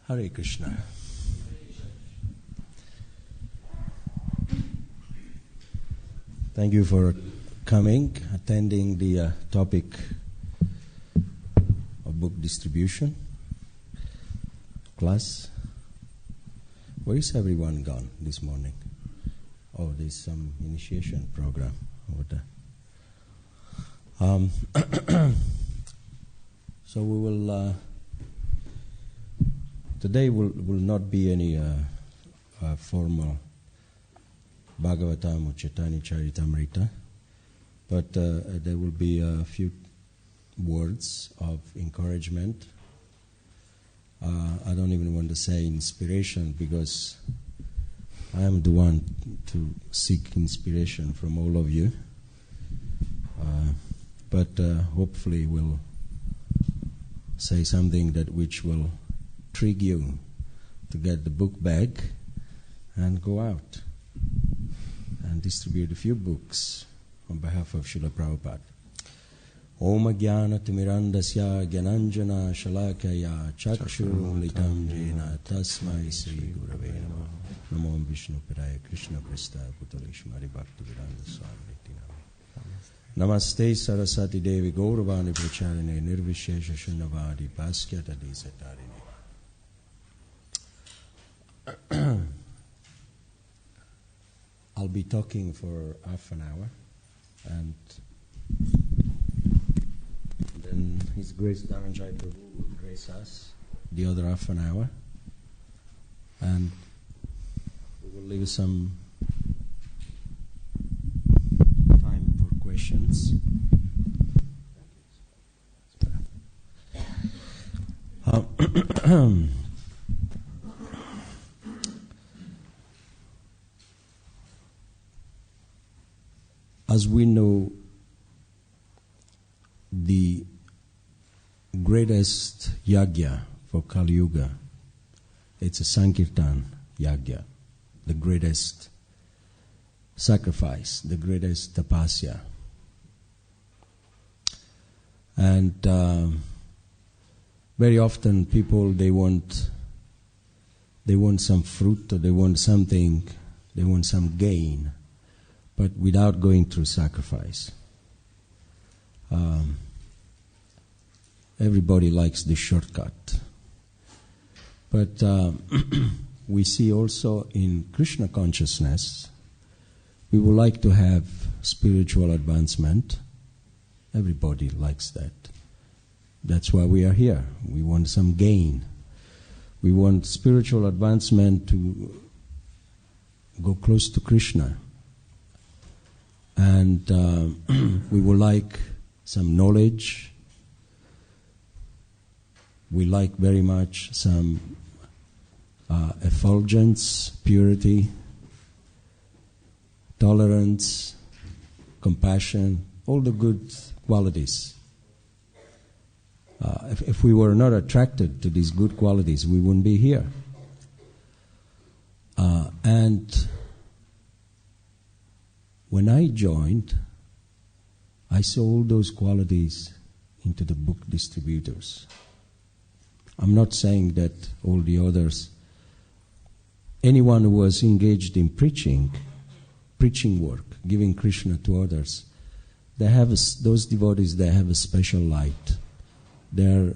Hare Krishna. Thank you for coming, attending the topic of book distribution class. Where is everyone gone this morning? Oh, there's some initiation program over there. So we will... Today will not be any formal Bhagavatam or Chaitanya Charitamrita, but there will be a few words of encouragement. I don't even want to say inspiration, because I am the one to seek inspiration from all of you. But hopefully we'll say something which will intrigue you to get the book bag and go out and distribute a few books on behalf of Srila Prabhupada. Om Jnana Timirandasya Gyananjana Shalakaya Chakshur Litam Jena Tasmai Sri Gurave Namo Namo Vishnu Padaya Krishna Presta Putalishmari Bhakti Vedanta Swami Namaste Saraswati Devi Gauravani Pracharine Nirvishesha Shunnavadi Bhaskya Tadisatarine. I'll be talking for half an hour, and then His Grace Dharanjai Prabhu will grace us the other half an hour, and we will leave some time for questions. As we know, the greatest yagya for Kali Yuga, it's a Sankirtan yagya, the greatest sacrifice, the greatest tapasya. And very often people, they want some fruit, or they want something, they want some gain, but without going through sacrifice. Everybody likes the shortcut. But we see also in Krishna consciousness, we would like to have spiritual advancement. Everybody likes that. That's why we are here. We want some gain. We want spiritual advancement to go close to Krishna. And we would like some knowledge. We like very much some effulgence, purity, tolerance, compassion, all the good qualities. If we were not attracted to these good qualities, we wouldn't be here. And when I joined, I saw all those qualities into the book distributors. I'm not saying that all the others, anyone who was engaged in preaching work, giving Krishna to others, they have those devotees, they have a special light. They're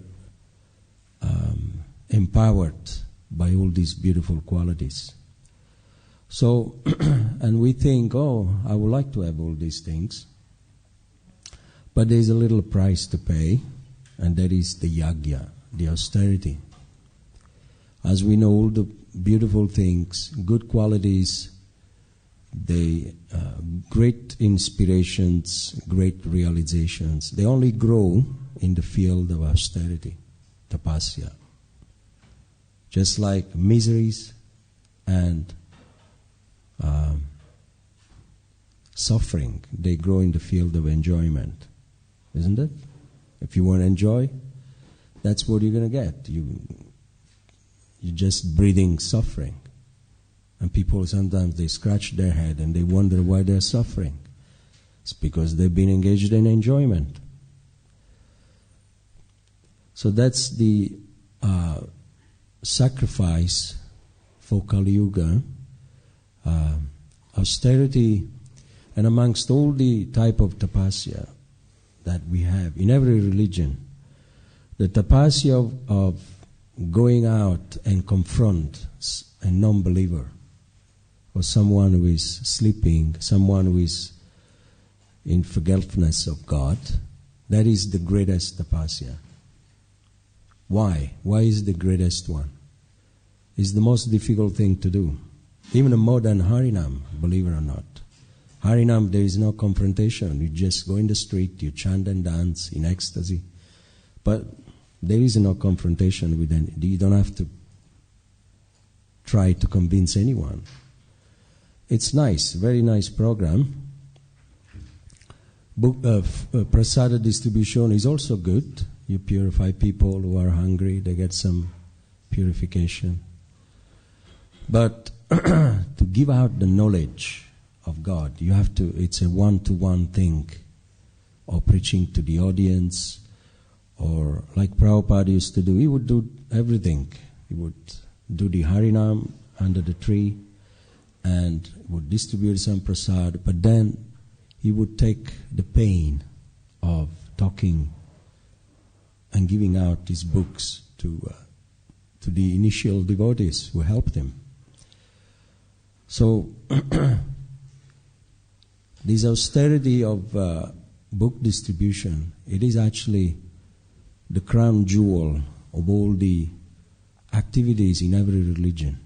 empowered by all these beautiful qualities. So, and we think, oh, I would like to have all these things. But there's a little price to pay, and that is the yagya, the austerity. As we know, all the beautiful things, good qualities, they great inspirations, great realizations, they only grow in the field of austerity, tapasya. Just like miseries and suffering, they grow in the field of enjoyment, isn't it? If you want to enjoy, that's what you're going to get. You're just breathing suffering. And people sometimes, they scratch their head and they wonder why they're suffering. It's because they've been engaged in— So that's the sacrifice for Kali Yuga, austerity, and amongst all the type of tapasya that we have in every religion, the tapasya of going out and confront a non-believer or someone who is sleeping, someone who is in forgetfulness of God, that is the greatest tapasya. Why? Why is the greatest one? It's the most difficult thing to do. Even more than Harinam, believe it or not. Harinam, there is no confrontation. You just go in the street, you chant and dance in ecstasy. But there is no confrontation with any. You don't have to try to convince anyone. It's nice, very nice program. Prasada distribution is also good. You purify people who are hungry, they get some purification. But to give out the knowledge of God, you have to, it's a one-to-one thing, or preaching to the audience, or like Prabhupada used to do, he would do everything. He would do the Harinam under the tree and would distribute some prasad, but then he would take the pain of talking and giving out his books to the initial devotees who helped him. So this austerity of book distribution, it is actually the crown jewel of all the activities in every religion.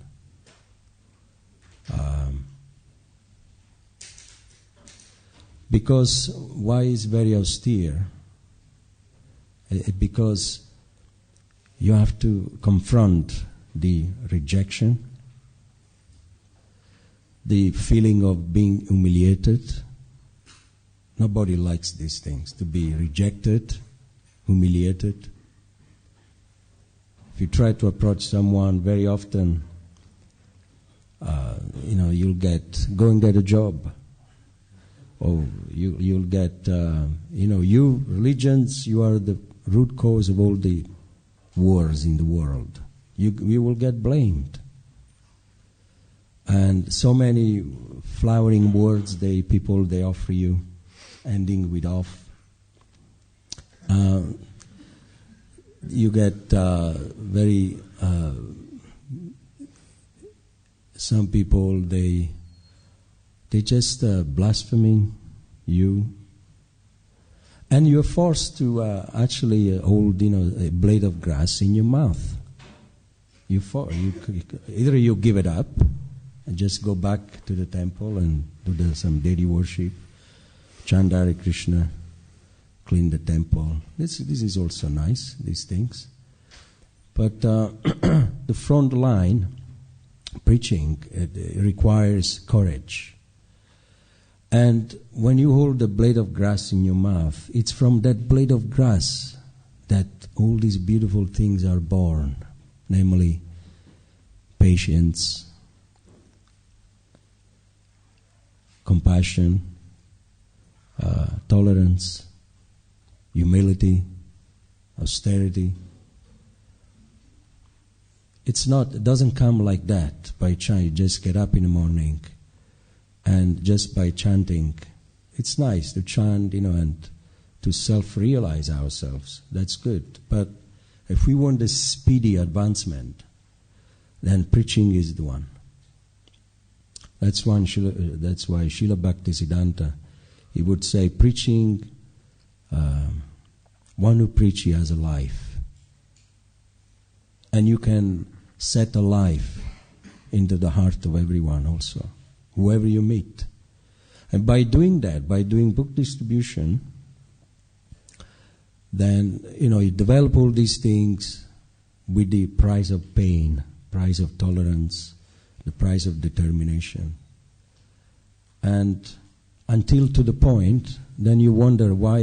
Because why is very austere? Because you have to confront the rejection, the feeling of being humiliated. Nobody likes these things, to be rejected, humiliated. If you try to approach someone, very often, you'll go and get a job. Or you'll get, you religions, you are the root cause of all the wars in the world. You will get blamed. And so many flowering words they offer you, ending with off. You get very some people they just blaspheming you, and you're forced to actually hold a blade of grass in your mouth. Either you give it up and just go back to the temple and do some deity worship, chant Hare Krishna, clean the temple. This is also nice, these things. But the front line, preaching, it requires courage. And when you hold a blade of grass in your mouth, it's from that blade of grass that all these beautiful things are born, namely patience, compassion, tolerance, humility, austerity. It doesn't come like that by chance. You just get up in the morning and just by chanting. It's nice to chant, and to self-realize ourselves. That's good. But if we want a speedy advancement, then preaching is the one. That's why Srila Bhaktisiddhanta, he would say, preaching, one who preaches, he has a life. And you can set a life into the heart of everyone also, whoever you meet. And by doing that, by doing book distribution, then, you develop all these things with the price of pain, price of tolerance, the price of determination. And until to the point, then you wonder, why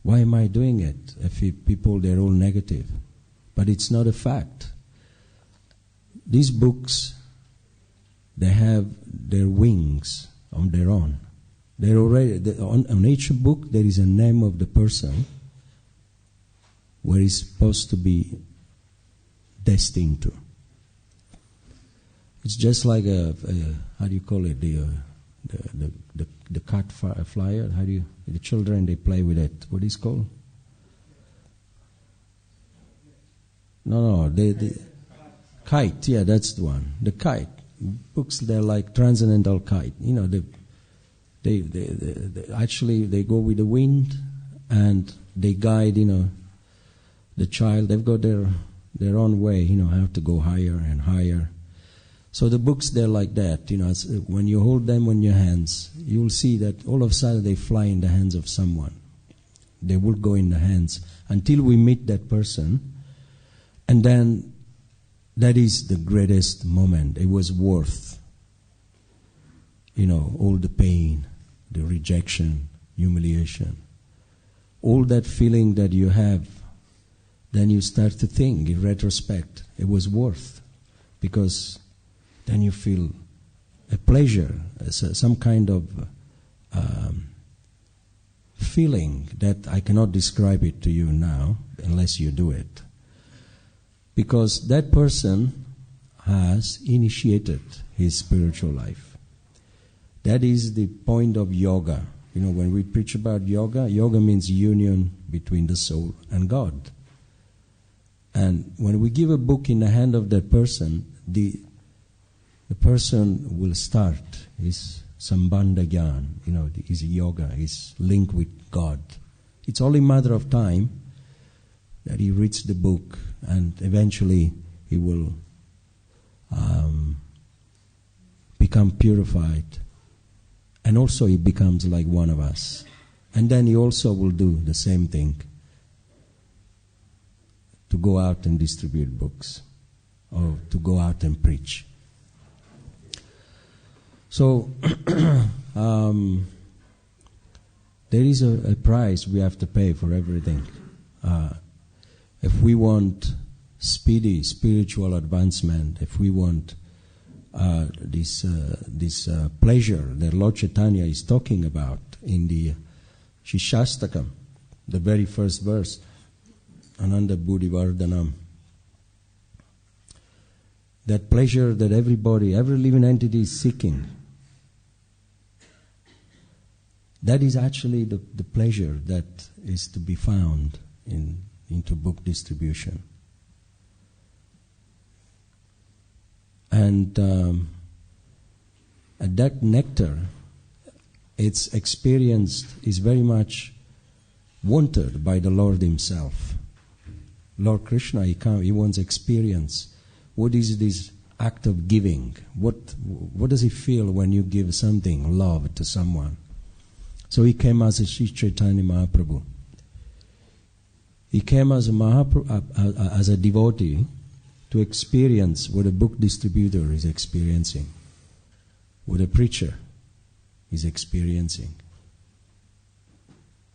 am I doing it? If people, they're all negative. But it's not a fact. These books, they have their wings on their own. They're already, on each book there is a name of the person where it's supposed to be destined to. It's just like a how do you call it, the kite flyer? How do you, the children, they play with it? What is it called? No, the kite. Yeah, that's the one. The kite books. They're like transcendental kite. You know, they actually they go with the wind and they guide. You know, the child. They've got their own way. You know, how to go higher and higher. So the books, they're like that. You know, when you hold them in your hands, you will see that all of a sudden they fly in the hands of someone. They will go in the hands until we meet that person. And then that is the greatest moment. It was worth, you know, all the pain, the rejection, humiliation, all that feeling that you have. Then you start to think in retrospect, it was worth, because then you feel a pleasure, some kind of feeling that I cannot describe it to you now unless you do it. Because that person has initiated his spiritual life. That is the point of yoga. You know, when we preach about yoga, yoga means union between the soul and God. And when we give a book in the hand of that person, the person will start his sambandha jnana, you know, his yoga, his link with God. It's only a matter of time that he reads the book, and eventually he will become purified, and also he becomes like one of us. And then he also will do the same thing, to go out and distribute books, or to go out and preach. So there is a price we have to pay for everything. If we want speedy spiritual advancement, if we want this pleasure that Lord Chaitanya is talking about in the Shishastakam, the very first verse, Ananda Buddhivardhanam, that pleasure that everybody, every living entity is seeking, that is actually the pleasure that is to be found into book distribution. And that nectar, its experienced, is very much wanted by the Lord Himself. Lord Krishna, He wants experience. What is this act of giving? What does He feel when you give something, love, to someone? So He came as a Sri Chaitanya Mahaprabhu. He came as a devotee to experience what a book distributor is experiencing, what a preacher is experiencing.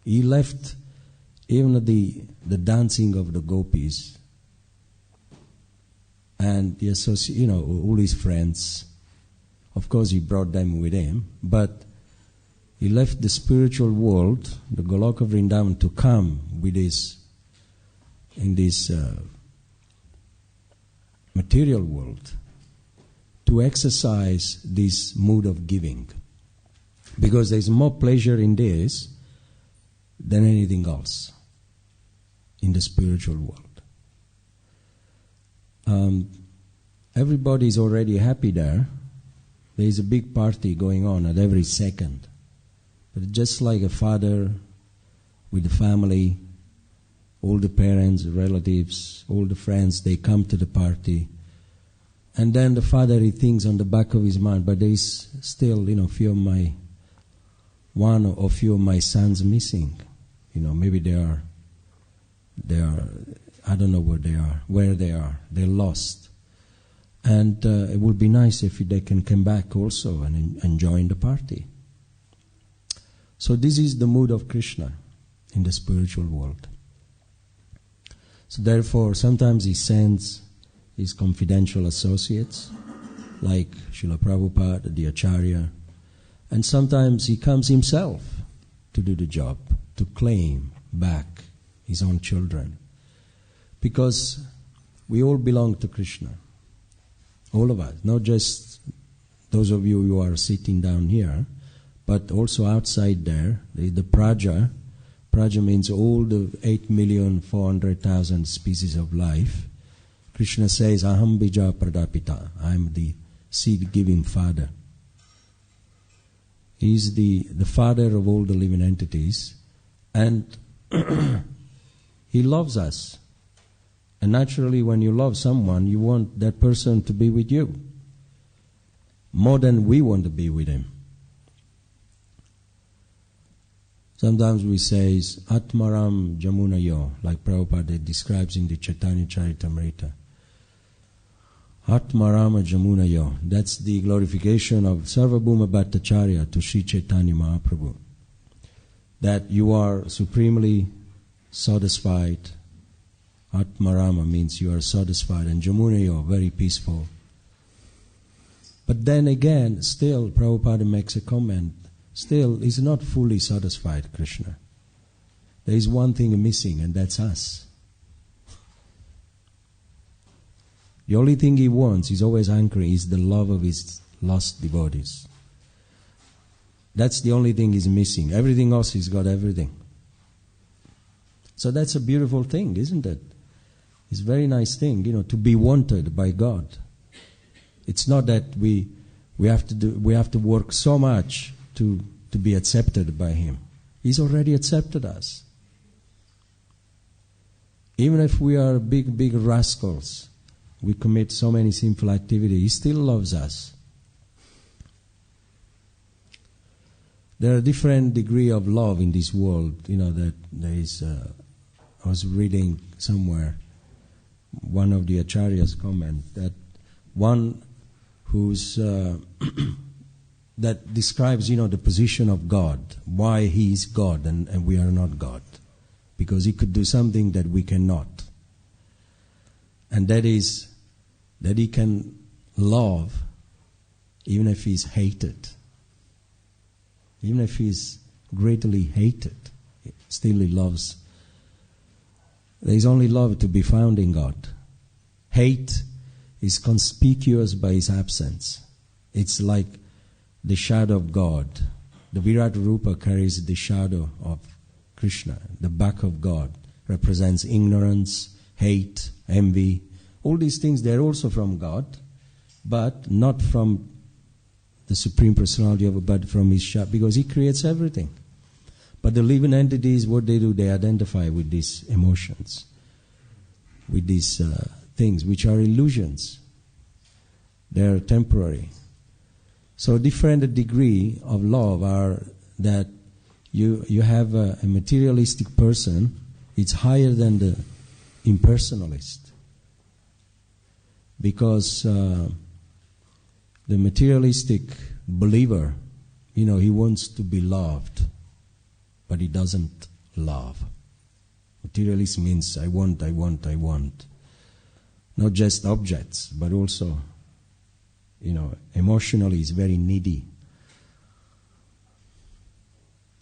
He left even the dancing of the gopis and all his friends. Of course, he brought them with him, but he left the spiritual world, the Goloka Vrindavan, to come with in this material world, to exercise this mood of giving. Because there is more pleasure in this than anything else in the spiritual world. Everybody is already happy there. There is a big party going on at every second. But just like a father with the family, all the parents, the relatives, all the friends, they come to the party. And then the father, he thinks on the back of his mind, but there is still, one or few of my sons missing. Maybe they are, I don't know where they are. They're lost. And it would be nice if they can come back also and join the party. So this is the mood of Krishna in the spiritual world. So therefore, sometimes he sends his confidential associates, like Srila Prabhupada, the Acharya, and sometimes he comes himself to do the job, to claim back his own children. Because We all belong to Krishna. All of us, not just those of you who are sitting down here, but also outside there, the Praja. Praja means all the 8,400,000 species of life. Krishna says, Aham bija pradapita. I am the seed-giving father. He is the father of all the living entities, and he loves us. And naturally, when you love someone, you want that person to be with you more than we want to be with him. Sometimes we say, Atmaram Jamunayo, like Prabhupada describes in the Chaitanya Charitamrita. Atmarama Jamunayo, that's the glorification of Sarvabhuma Bhattacharya to Sri Chaitanya Mahaprabhu. That you are supremely satisfied. Atmarama means you are satisfied, and Jamunayo, very peaceful. But then again, still, Prabhupada makes a comment, still, he's not fully satisfied, Krishna. There is one thing missing, and that's us. The only thing he wants, he's always angry, is the love of his lost devotees. That's the only thing he's missing. Everything else, he's got everything. So that's a beautiful thing, isn't it? It's a very nice thing, to be wanted by God. It's not that we have to work so much to be accepted by Him. He's already accepted us. Even if we are big rascals, we commit so many sinful activities, He still loves us. There are different degrees of love in this world. That there is. I was reading somewhere one of the acharyas comment that one who's that describes the position of God, why He is God and we are not God, because He could do something that we cannot, and that is that He can love even if He's hated, even if He's greatly hated, still He loves. There is only love to be found in God. Hate is conspicuous by His absence. It's like the shadow of God. The Virat Rupa carries the shadow of Krishna. The back of God represents ignorance, hate, envy. All these things, they're also from God, but not from the Supreme Personality of God, but from His shadow, because He creates everything. But the living entities, what they do, they identify with these emotions, with these things which are illusions. They are temporary. So different degree of love are that you have a materialistic person, it's higher than the impersonalist. Because the materialistic believer, he wants to be loved, but he doesn't love. Materialist means I want. Not just objects, but also, emotionally is very needy.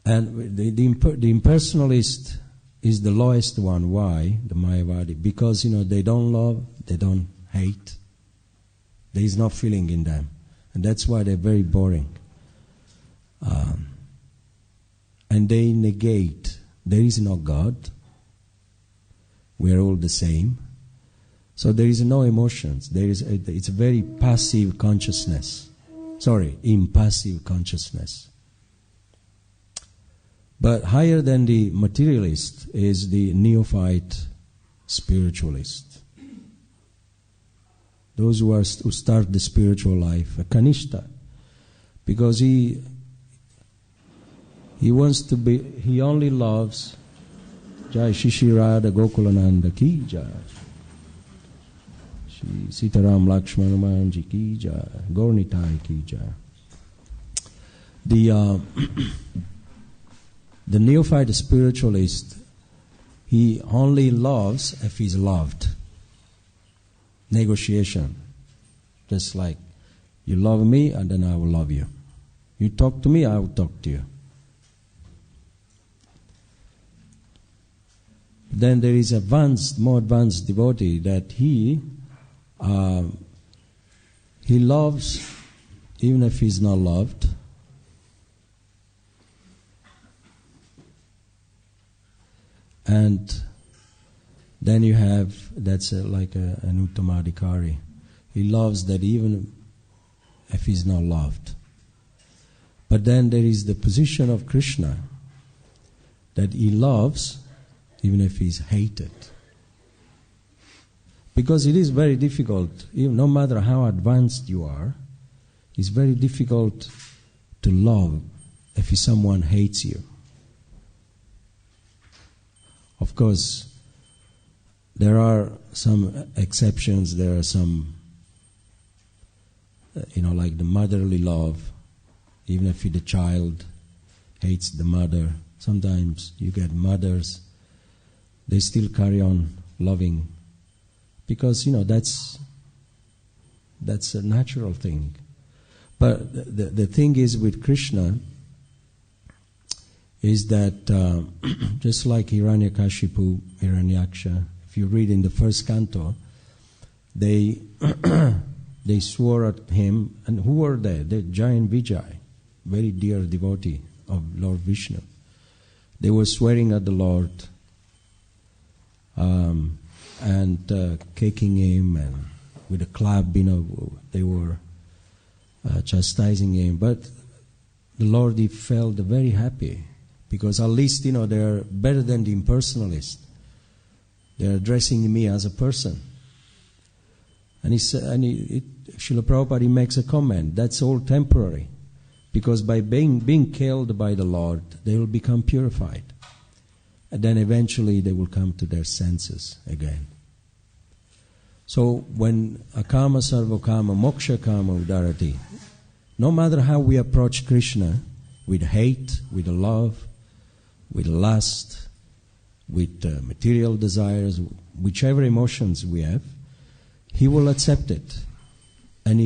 And the impersonalist is the lowest one. Why? The Mayavadi. Because, they don't love, they don't hate. There is no feeling in them. And that's why they're very boring. And they negate. There is no God. We are all the same. So there is no emotions. It's a very passive consciousness. Impassive consciousness. But higher than the materialist is the neophyte spiritualist. Those who start the spiritual life, a kanishta, because he wants to be. He only loves. Jai Shishi Radha Gokulananda ki jai. Sitaram Lakshmana Manji ki jai. Gaurnitai ki jai. The neophyte spiritualist, he only loves if he's loved. Negotiation. Just like, you love me and then I will love you. You talk to me, I will talk to you. Then there is more advanced devotee that he loves even if he's not loved. And then you have, that's like an uttamadhikari. He loves that even if he's not loved. But then there is the position of Krishna, that he loves even if he's hated. Because it is very difficult, even no matter how advanced you are, it's very difficult to love if someone hates you. Of course, there are some exceptions. There are some, like the motherly love. Even if the child hates the mother, sometimes you get mothers, they still carry on loving. Because, that's a natural thing. But the thing is with Krishna is that just like Hiranyakashipu, Hiranyaksha, if you read in the first canto, they swore at him, and who were they? The giant Vijay, very dear devotee of Lord Vishnu. They were swearing at the Lord and kicking him, and with a club, they were chastising him. But the Lord, he felt very happy, because at least, they are better than the impersonalist. They are addressing me as a person. And Srila Prabhupada, he makes a comment, that's all temporary. Because by being killed by the Lord, they will become purified. And then eventually they will come to their senses again. So when akama sarvakama moksha kama udarati, no matter how we approach Krishna, with hate, with love, with lust, with material desires, whichever emotions we have, he will accept it. And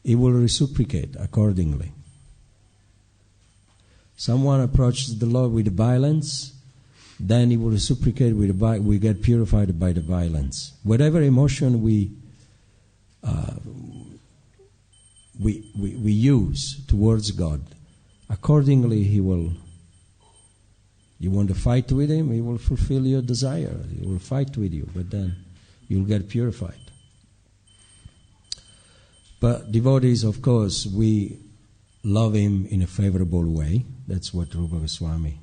he will reciprocate accordingly. Someone approaches the Lord with violence, then he will reciprocate with we get purified by the violence. Whatever emotion we use towards God, accordingly he will. You want to fight with him, he will fulfill your desire. He will fight with you, but then you'll get purified. But devotees, of course, we love him in a favorable way. That's what Rupa Goswami.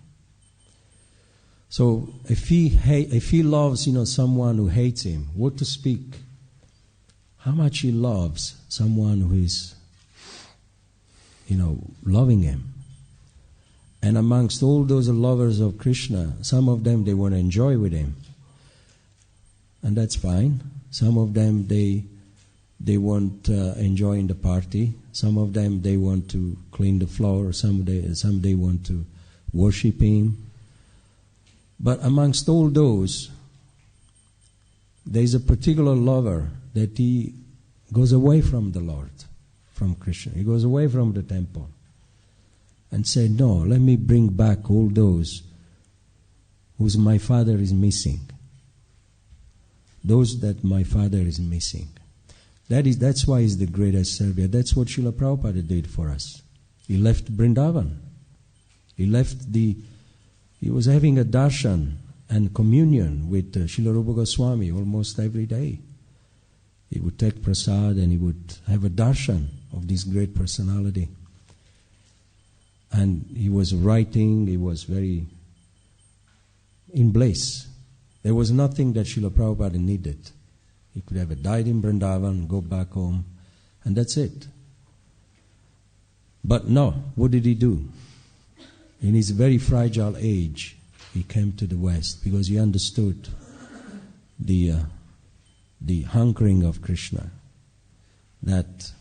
So if he loves, someone who hates him, what to speak? How much he loves someone who is, loving him. And amongst all those lovers of Krishna, some of them they want to enjoy with him. And that's fine. Some of them they want enjoy in the party. Some of them they want to clean the floor. Some they want to worship him. But amongst all those, there is a particular lover that he goes away from the Lord, from Krishna. He goes away from the temple and said, no, let me bring back all those whose my father is missing. Those that my father is missing. That's why he's the greatest savior. That's what Srila Prabhupada did for us. He left Vrindavan. He was having a darshan and communion with Srila Rupa Goswami almost every day. He would take prasad and he would have a darshan of this great personality. And he was writing, he was very in bliss. There was nothing that Srila Prabhupada needed. He could have died in Vrindavan, go back home, and that's it. But no, what did he do? In his very fragile age, he came to the West because he understood the hunkering of Krishna, that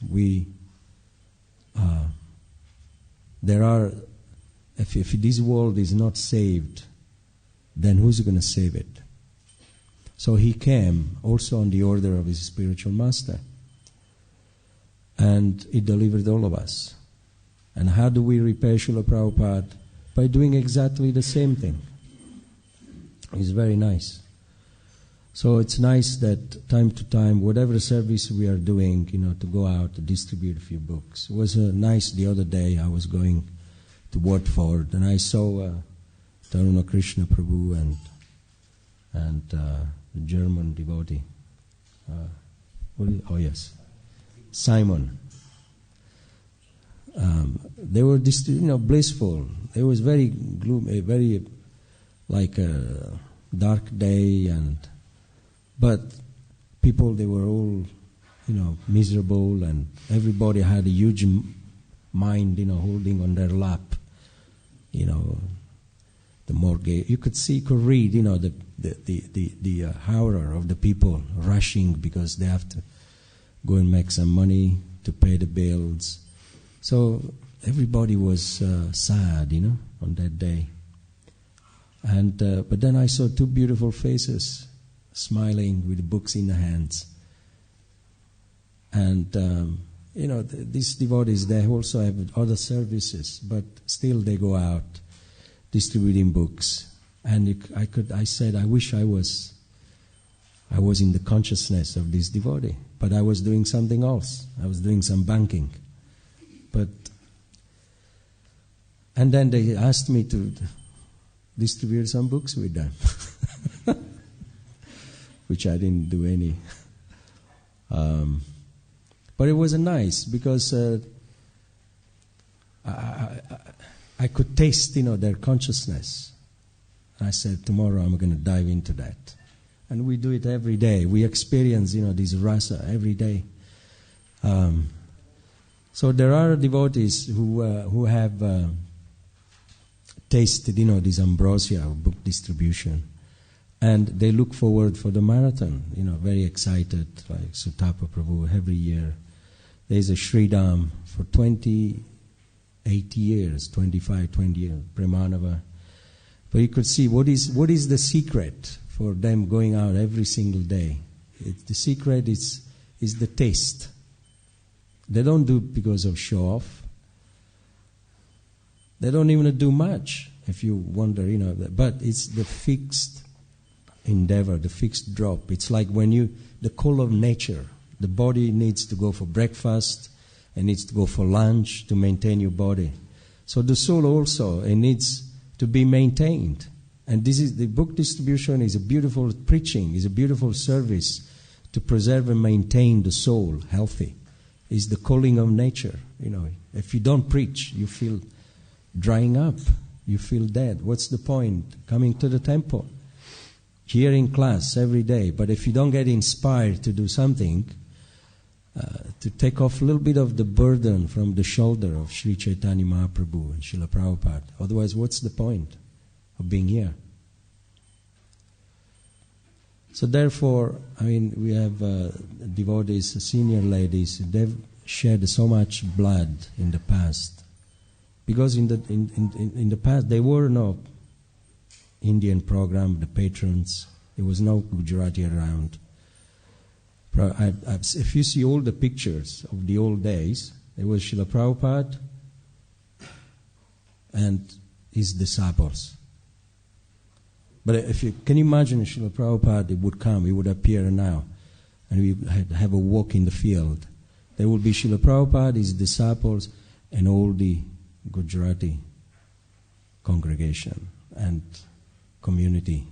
if this world is not saved, then who's going to save it? So he came also on the order of his spiritual master. And he delivered all of us. And how do we repay Srila Prabhupada? By doing exactly the same thing. It's very nice. So it's nice that time to time, whatever service we are doing, to go out to distribute a few books. It was nice the other day. I was going to Watford and I saw Taruna Krishna Prabhu and the German devotee. Simon. They were blissful. It was very gloomy, very like a dark day, but people, they were all miserable, and everybody had a huge mind holding on their lap the mortgage. You could read the horror of the people rushing because they have to go and make some money to pay the bills. So everybody was sad, on that day. And but then I saw two beautiful faces smiling with the books in their hands. And these devotees, they also have other services, but still they go out distributing books. And I said, I wish I was in the consciousness of this devotee, but I was doing something else. I was doing some banking. And then they asked me to distribute some books with them, which I didn't do any. But it was nice because I could taste, their consciousness. I said, tomorrow I'm going to dive into that. And we do it every day. We experience, this rasa every day. So there are devotees who have tasted, this ambrosia of book distribution. And they look forward for the marathon, very excited, like Sutapa Prabhu every year. There's a Sridham for 28 years, 25, 20 years, Premanava. But you could see what is the secret for them going out every single day. The secret is the taste. They don't do it because of show off. They don't even do much, if you wonder, but it's the fixed endeavor, the fixed drop. It's like the call of nature. The body needs to go for breakfast and needs to go for lunch to maintain your body. So the soul also, it needs to be maintained. And the book distribution is a beautiful preaching, is a beautiful service to preserve and maintain the soul healthy. It's the calling of nature. If you don't preach, you feel drying up. You feel dead. What's the point? Coming to the temple, hearing class every day. But if you don't get inspired to do something, to take off a little bit of the burden from the shoulder of Sri Chaitanya Mahaprabhu and Srila Prabhupada, otherwise what's the point of being here? So therefore, we have devotees, senior ladies, they've shed so much blood in the past. Because in the past there were no Indian program, the patrons, there was no Gujarati around. If you see all the pictures of the old days, there was Srila Prabhupada and his disciples. But if you can imagine Srila Prabhupada, would come, he would appear now, and we would have a walk in the field. There would be Srila Prabhupada, his disciples, and all the Gujarati congregation and community.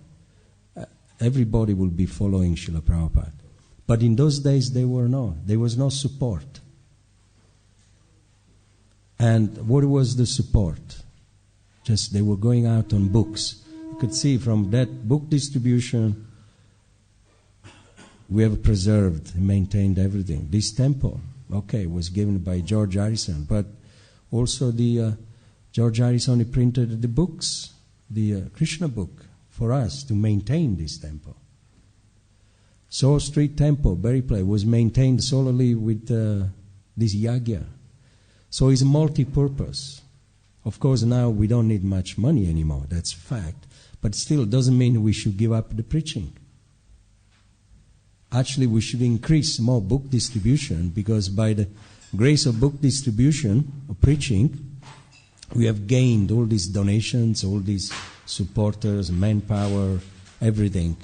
Everybody will be following Srila Prabhupada. But in those days there was no support. And what was the support? Just they were going out on books. You could see from that book distribution, we have preserved and maintained everything. This temple, was given by George Harrison, but also the George Harrison printed the books, the Krishna book, for us to maintain this temple. So Street Temple, Berry Place, was maintained solely with this yagya. So it's multi-purpose. Of course, now we don't need much money anymore, that's a fact. But still, it doesn't mean we should give up the preaching. Actually, we should increase more book distribution, because by the grace of book distribution, of preaching, we have gained all these donations, all these supporters, manpower, everything.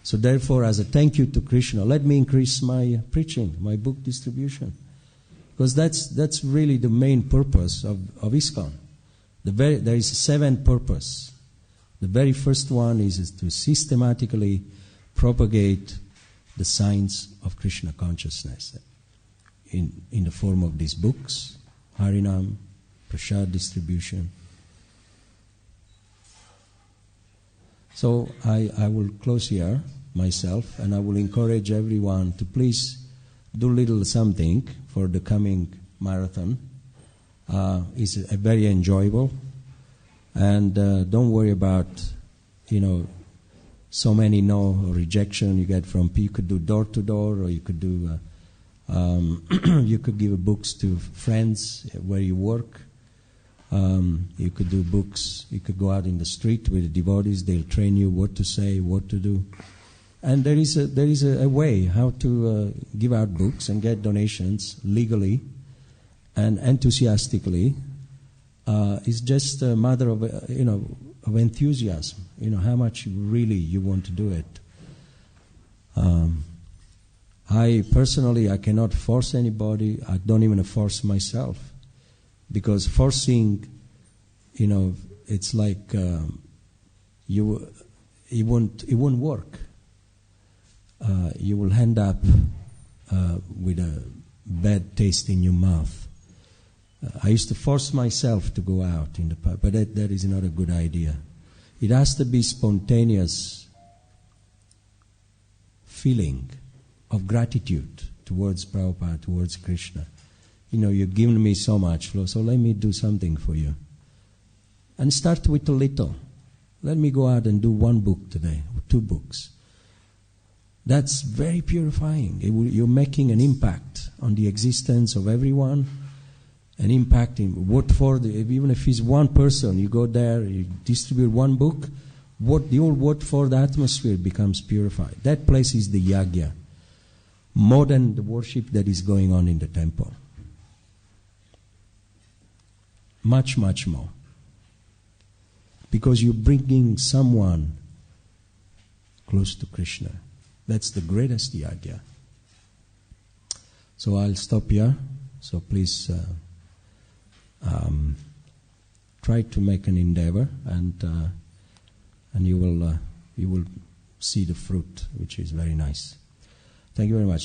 So therefore, as a thank you to Krishna, let me increase my preaching, my book distribution. Because that's really the main purpose of ISKCON. There is 7 purposes. The very first one is to systematically propagate the science of Krishna consciousness in the form of these books, Harinam, Prasad distribution. So I will close here myself, and I will encourage everyone to please do little something for the coming marathon. It's very enjoyable, and don't worry about, so many no or rejection you get from people. You could do door to door, or you could do you could give books to friends where you work. You could do books. You could go out in the street with the devotees. They'll train you what to say, what to do. And there is a way how to give out books and get donations legally and enthusiastically. It's just a matter of of enthusiasm. How much really you want to do it. I personally cannot force anybody. I don't even force myself, because forcing, it's like it won't work. You will end up with a bad taste in your mouth. I used to force myself to go out in the pub, but that is not a good idea. It has to be spontaneous feeling of gratitude towards Prabhupada, towards Krishna. You've given me so much, so let me do something for you. And start with a little. Let me go out and do 1 book today, 2 books. That's very purifying. You're making an impact on the existence of everyone, an impact in even if it's 1 person, you go there, you distribute 1 book, the whole the atmosphere becomes purified. That place is the yagya, more than the worship that is going on in the temple. Much, much more. Because you're bringing someone close to Krishna. That's the greatest yagya. So I'll stop here. So please try to make an endeavor, and you will see the fruit, which is very nice. Thank you very much.